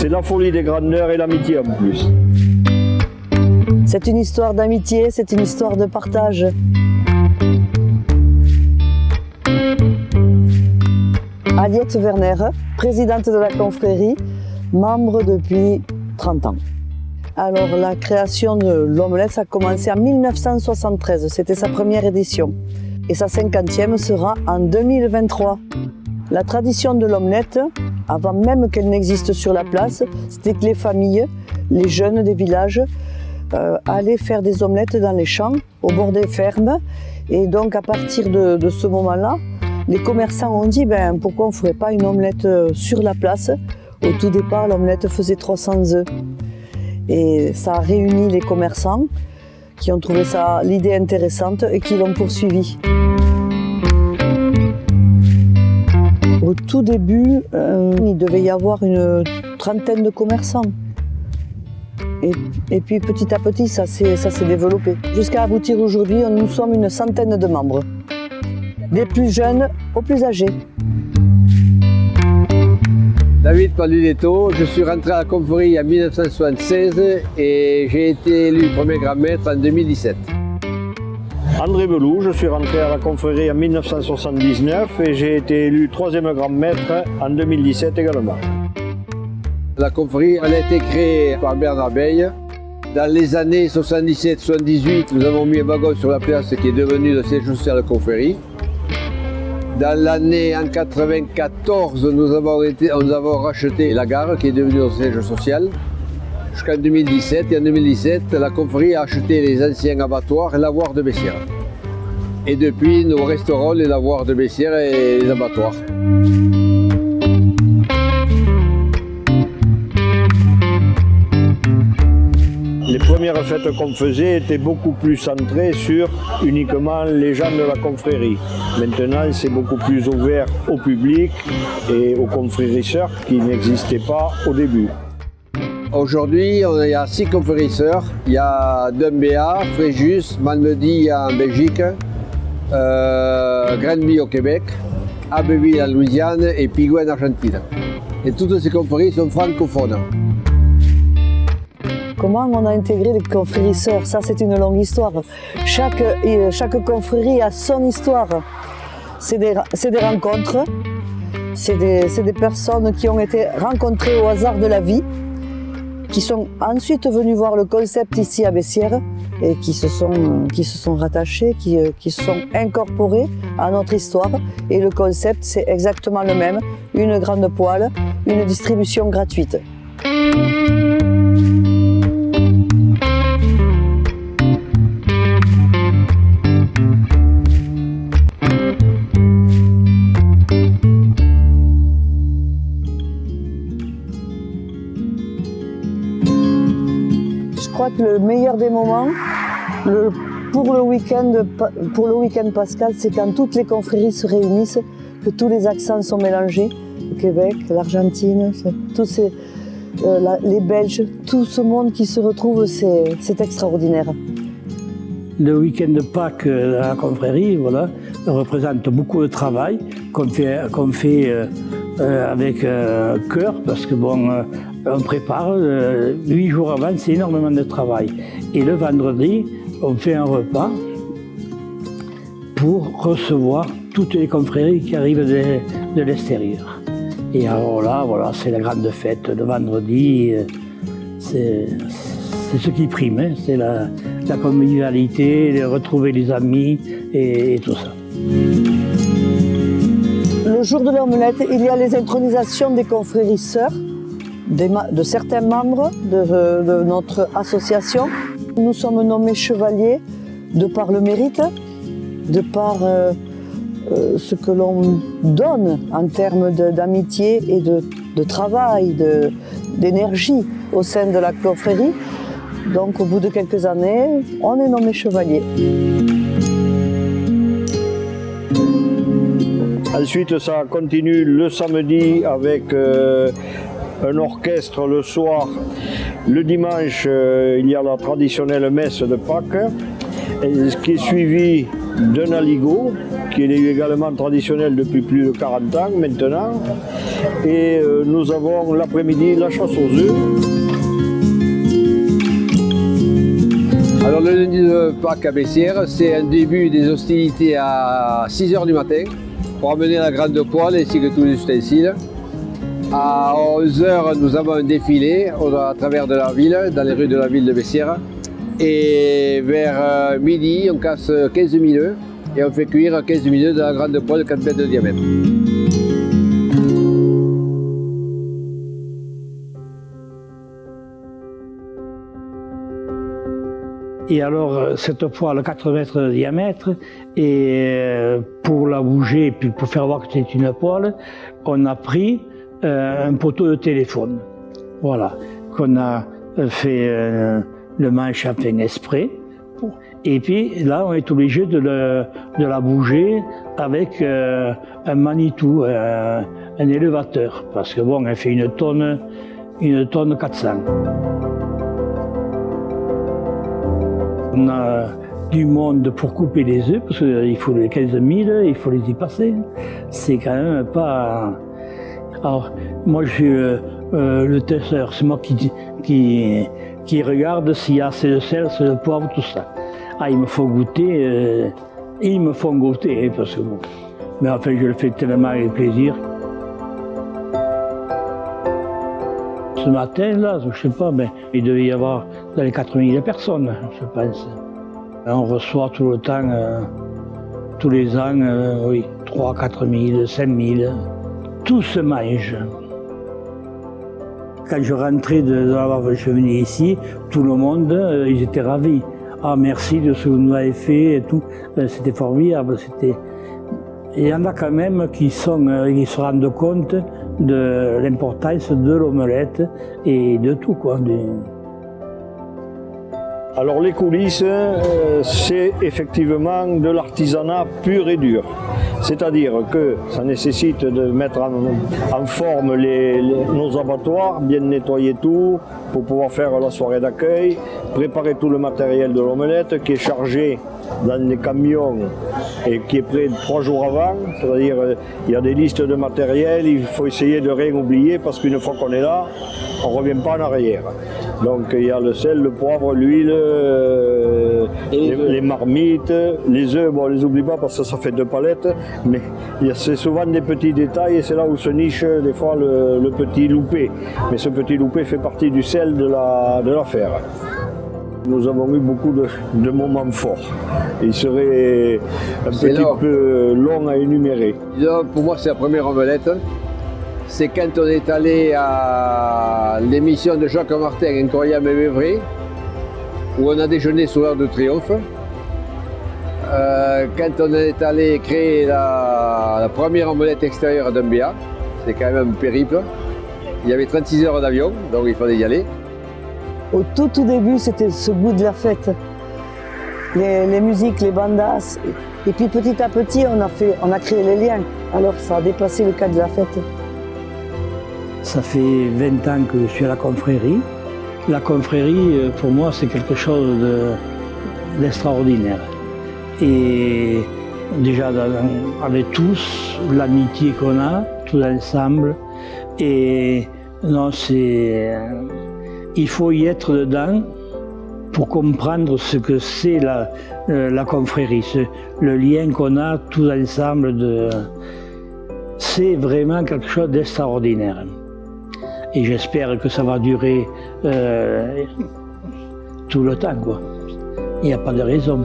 C'est la folie des grandeurs et l'amitié en plus. C'est une histoire d'amitié, c'est une histoire de partage. Aliette Werner, présidente de la confrérie, membre depuis 30 ans. Alors la création de l'omelette, ça a commencé en 1973, c'était sa première édition. Et sa 50e sera en 2023. La tradition de l'omelette, avant même qu'elle n'existe sur la place, c'était que les familles, les jeunes des villages, allaient faire des omelettes dans les champs, au bord des fermes. Et donc à partir de ce moment-là, les commerçants ont dit pourquoi on ne ferait pas une omelette sur la place. Au tout départ, l'omelette faisait 300 œufs. Et ça a réuni les commerçants qui ont trouvé l'idée intéressante et qui l'ont poursuivi. Au tout début, il devait y avoir une trentaine de commerçants. Et puis petit à petit, ça s'est développé. Jusqu'à aboutir aujourd'hui, nous sommes une centaine de membres. Des plus jeunes aux plus âgés. David Paluletto, je suis rentré à la confrérie en 1976 et j'ai été élu premier grand maître en 2017. André Belou, je suis rentré à la confrérie en 1979 et j'ai été élu troisième grand maître en 2017 également. La confrérie elle a été créée par Bernard Beille. Dans les années 77-78, nous avons mis un wagon sur la place qui est devenu le siège social de la confrérie. Dans l'année en 1994, nous avons racheté la gare qui est devenue le siège social. Jusqu'en 2017. Et en 2017, la confrérie a acheté les anciens abattoirs et l'avoire de Bessières. Et depuis, nous restaurons les lavoirs de Bessières et les abattoirs. Les premières fêtes qu'on faisait étaient beaucoup plus centrées sur uniquement les gens de la confrérie. Maintenant, c'est beaucoup plus ouvert au public et aux confrérisseurs qui n'existaient pas au début. Aujourd'hui, il y a 6 confrérisseurs. Il y a Dumbéa, Fréjus, Malmedy en Belgique, Granby au Québec, Abbeville en Louisiane et Pigou en Argentine. Et toutes ces confréries sont francophones. Comment on a intégré les confrérisseurs? Ça, c'est une longue histoire. Chaque confrérie a son histoire. C'est des rencontres, c'est des personnes qui ont été rencontrées au hasard de la vie, qui sont ensuite venus voir le concept ici à Bessières et qui se sont rattachés, qui se sont incorporés à notre histoire. Et le concept, c'est exactement le même, une grande poêle, une distribution gratuite. Je crois que le meilleur des moments, pour le week-end pascal, c'est quand toutes les confréries se réunissent, que tous les accents sont mélangés. Le Québec, l'Argentine, les Belges, tout ce monde qui se retrouve, c'est extraordinaire. Le week-end de Pâques à la confrérie, représente beaucoup de travail qu'on fait avec cœur, parce que on prépare 8 jours avant, c'est énormément de travail. Et le vendredi, on fait un repas pour recevoir toutes les confréries qui arrivent de l'extérieur. Et alors là, c'est la grande fête. Le vendredi, c'est ce qui prime, hein. C'est la convivialité, de retrouver les amis et tout ça. Le jour de l'omelette, il y a les intronisations des confrérisseurs, de certains membres de notre association. Nous sommes nommés chevaliers de par le mérite, de par ce que l'on donne en termes d'amitié et de travail, d'énergie au sein de la confrérie. Donc au bout de quelques années, on est nommé chevalier. Ensuite, ça continue le samedi avec un orchestre le soir. Le dimanche, il y a la traditionnelle messe de Pâques, ce qui est suivi d'un aligot, qui est également traditionnel depuis plus de 40 ans maintenant. Et nous avons l'après-midi la chasse aux œufs. Alors le lundi de Pâques à Bessières, c'est un début des hostilités à 6 h du matin pour amener la grande poêle ainsi que tous les ustensiles. À 11 h, nous avons un défilé à travers de la ville, dans les rues de la ville de Bessières. Et vers midi, on casse 15 000 œufs et on fait cuire 15 000 œufs dans la grande poêle de 4 mètres de diamètre. Et alors, cette poêle 4 mètres de diamètre, et pour la bouger, et puis pour faire voir que c'est une poêle, on a pris un poteau de téléphone. Voilà, qu'on a fait le manche à fin exprès. Et puis là, on est obligé de la bouger avec un Manitou, un élévateur, parce que bon, elle fait une tonne 400. On a du monde pour couper les œufs, parce qu'il faut les 15 000, il faut les y passer. C'est quand même pas... Alors, moi je suis le testeur, c'est moi qui regarde s'il y a assez de sel, assez de poivre, tout ça. Ah, il me faut goûter, ils me font goûter, parce que bon... Mais enfin, je le fais tellement avec plaisir. Ce matin, là, je sais pas, mais il devait y avoir dans les 4000 personnes, je pense. On reçoit tout le temps, tous les ans, oui, 3 4 000, 5 000. Tout se mange. Quand je rentrais je venais ici, tout le monde, ils étaient ravis. Ah, merci de ce que vous nous avez fait et tout. C'était formidable. Il y en a quand même qui se rendent compte de l'importance de l'omelette et de tout, quoi. Alors les coulisses, c'est effectivement de l'artisanat pur et dur. C'est-à-dire que ça nécessite de mettre en forme nos abattoirs, bien nettoyer tout pour pouvoir faire la soirée d'accueil, préparer tout le matériel de l'omelette qui est chargé dans les camions et qui est prêt 3 jours avant. C'est-à-dire il y a des listes de matériel, il faut essayer de rien oublier parce qu'une fois qu'on est là, on ne revient pas en arrière. Donc il y a le sel, le poivre, l'huile, les marmites, les œufs, bon on les oublie pas parce que ça fait 2 palettes, mais c'est souvent des petits détails et c'est là où se niche des fois le petit loupé. Mais ce petit loupé fait partie du sel de l'affaire. Nous avons eu beaucoup de moments forts. Il serait un petit peu long à énumérer. Disons, pour moi, c'est la première omelette. C'est quand on est allé à l'émission de Jacques Martin, Incroyable mais vrai, où on a déjeuné sur l'Arc de Triomphe. Quand on est allé créer la première omelette extérieure d'Umbéa, c'est quand même un périple. Il y avait 36 heures d'avion, donc il fallait y aller. Au tout début, c'était ce goût de la fête. Les musiques, les bandas. Et puis petit à petit, on a créé les liens. Alors ça a dépassé le cadre de la fête. Ça fait 20 ans que je suis à la confrérie. La confrérie, pour moi, c'est quelque chose d'extraordinaire. Et déjà, avec tous, l'amitié qu'on a, tous ensemble. Et non, il faut y être dedans pour comprendre ce que c'est la confrérie, le lien qu'on a tous ensemble. C'est vraiment quelque chose d'extraordinaire. Et j'espère que ça va durer tout le temps, quoi. Il n'y a pas de raison.